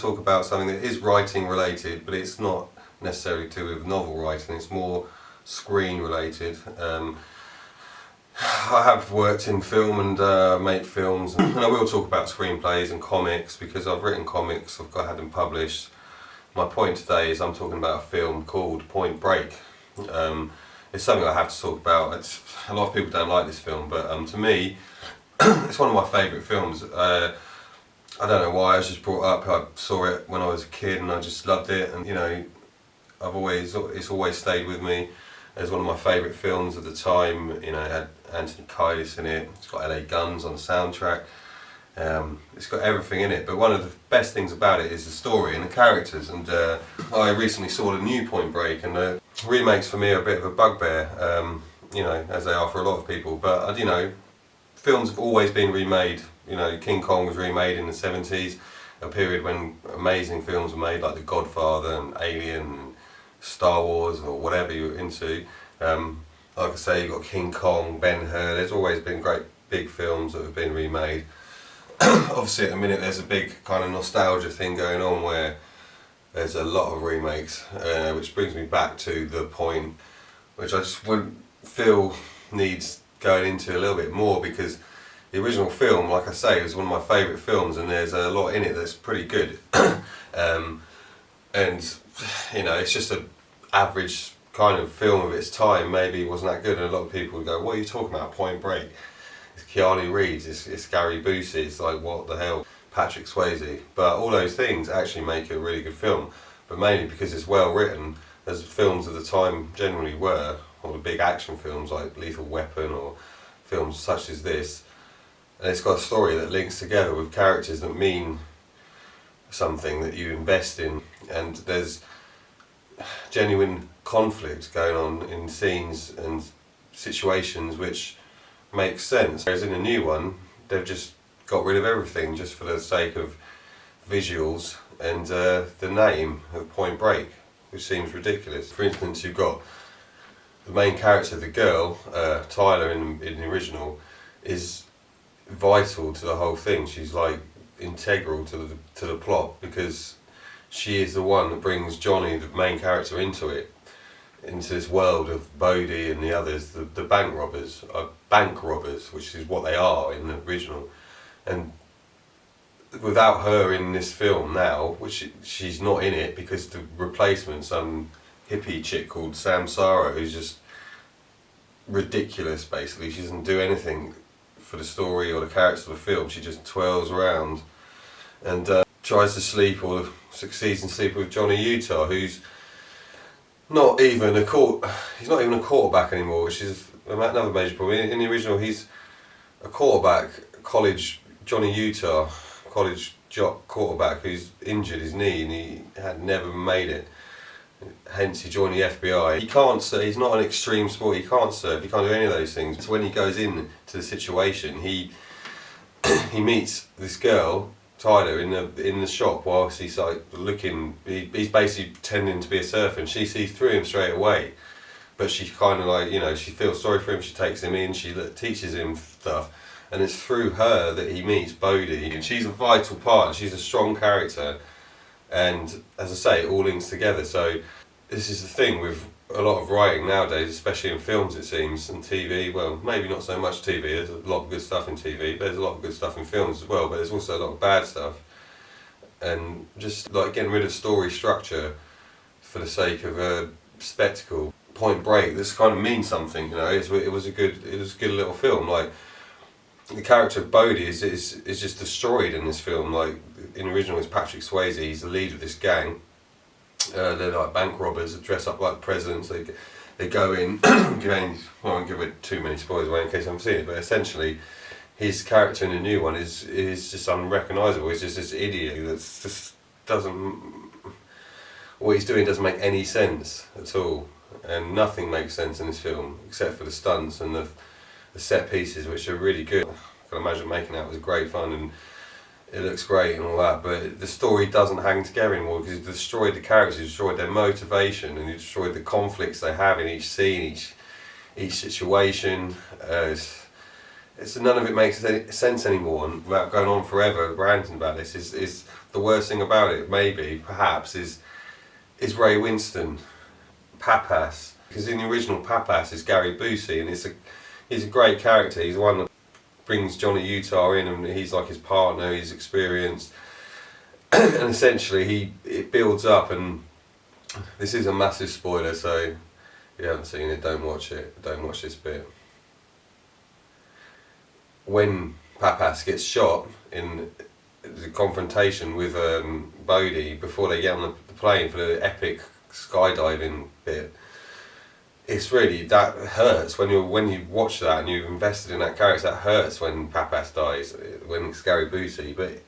talk about something that is writing related, but it's not necessarily to do with novel writing, it's more screen related. I have worked in film and make films, and I will talk about screenplays and comics because I've written comics, I've had them published. My point today is I'm talking about a film called Point Break. It's something I have to talk about. A lot of people don't like this film, but to me, it's one of my favourite films. I don't know why, I was just brought up, I saw it when I was a kid and I just loved it, and you know, it's always stayed with me as one of my favourite films at the time. You know, it had Anthony Kiedis in it, it's got LA Guns on the soundtrack, it's got everything in it, but one of the best things about it is the story and the characters. And I recently saw the new Point Break, and remakes for me are a bit of a bugbear, you know, as they are for a lot of people, but you know, films have always been remade. You know, King Kong was remade in the 70s, a period when amazing films were made like The Godfather and Alien and Star Wars or whatever you're into. Like I say, you've got King Kong, Ben-Hur, there's always been great big films that have been remade. Obviously at the minute there's a big kind of nostalgia thing going on where there's a lot of remakes, which brings me back to the point which I just would feel needs going into a little bit more, because the original film, like I say, was one of my favourite films, and there's a lot in it that's pretty good. And you know, it's just an average kind of film of its time. Maybe it wasn't that good, and a lot of people would go, what are you talking about, Point Break? It's Keanu Reeves, it's Gary Busey, it's like, what the hell, Patrick Swayze. But all those things actually make it a really good film, but mainly because it's well written, as films of the time generally were, or the big action films like Lethal Weapon or films such as this. And it's got a story that links together with characters that mean something, that you invest in, and there's genuine conflict going on in scenes and situations which makes sense. Whereas in a new one, they've just got rid of everything just for the sake of visuals and the name of Point Break, which seems ridiculous. For instance, you've got the main character, the girl, Tyler in the original, is vital to the whole thing. She's like integral to the plot, because she is the one that brings Johnny, the main character, into this world of Bodhi and the others, the bank robbers, which is what they are in the original. And without her in this film now, which she's not in it because the replacement, some hippie chick called Samsara, who's just ridiculous basically. She doesn't do anything for the story or the characters of the film. She just twirls around and tries to sleep, or succeeds in sleeping with Johnny Utah, who's not even a quarterback anymore, which is another major problem. In the original, he's a quarterback, Johnny Utah, college jock quarterback who's injured his knee and he had never made it. Hence he joined the FBI. He can't serve, he's not an extreme sport, he can't serve, he can't do any of those things. So when he goes in to the situation, he meets this girl, Tyler, in the shop whilst he's like looking, he's basically pretending to be a surfer, and she sees through him straight away. But she kind of like, you know, she feels sorry for him, she takes him in, she teaches him stuff, and it's through her that he meets Bodhi, and she's a vital part, and she's a strong character. And as I say, it all links together. So this is the thing with a lot of writing nowadays, especially in films it seems, and TV. Well, maybe not so much TV, there's a lot of good stuff in TV, but there's a lot of good stuff in films as well, but there's also a lot of bad stuff. And just like getting rid of story structure for the sake of a spectacle. Point Break, this kind of means something, you know. It was a good little film. Like, the character of Bodhi is just destroyed in this film. Like, in the original, it's Patrick Swayze, he's the lead of this gang. They're like bank robbers that dress up like presidents. They go in, I won't give it too many spoilers away in case I haven't seen it, but essentially his character in the new one is just unrecognisable. He's just this idiot that just doesn't, what he's doing doesn't make any sense at all, and nothing makes sense in this film except for the stunts and the set pieces, which are really good. I can imagine making that was great fun and it looks great and all that, but the story doesn't hang together anymore because you destroyed the characters, you destroyed their motivation, and you destroyed the conflicts they have in each scene, each situation. none of it makes any sense anymore, and without going on forever ranting about this, is the worst thing about it, maybe, perhaps, is Ray Winston, Papas. Because in the original Papas is Gary Busey, and he's a great character. He's the one that brings Johnny Utah in, and he's like his partner, he's experienced. And essentially it builds up, and this is a massive spoiler, so if you haven't seen it, don't watch it, don't watch this bit. When Papas gets shot in the confrontation with Bodhi before they get on the plane for the epic skydiving bit, it's really, that hurts when you watch that and you've invested in that character. That hurts when Papas dies, when it's Gary Busey. But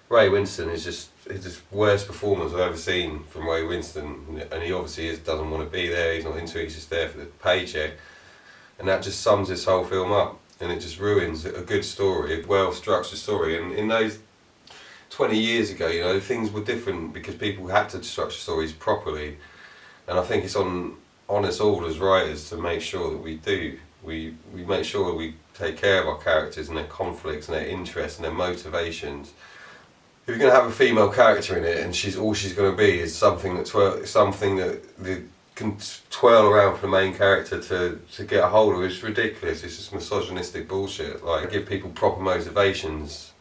Ray Winston is just the worst performance I've ever seen from Ray Winston, and he obviously doesn't want to be there. He's not into it. He's just there for the paycheck, and that just sums this whole film up. And it just ruins a good story, a well-structured story. And in those 20 years ago, you know, things were different because people had to structure stories properly. And I think it's on us all as writers to make sure that we make sure that we take care of our characters and their conflicts and their interests and their motivations. If you're going to have a female character in it and all she's going to be is something that can twirl around for the main character to get a hold of, it's ridiculous. It's just misogynistic bullshit. Like, give people proper motivations,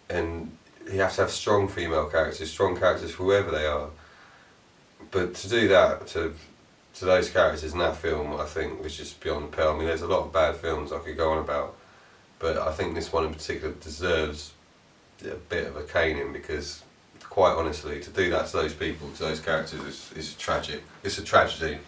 and you have to have strong female characters, strong characters for whoever they are. But to do that to those characters in that film, I think was just beyond the pale. I mean, there's a lot of bad films I could go on about, but I think this one in particular deserves a bit of a caning, because quite honestly, to do that to those people, to those characters, is tragic. It's a tragedy.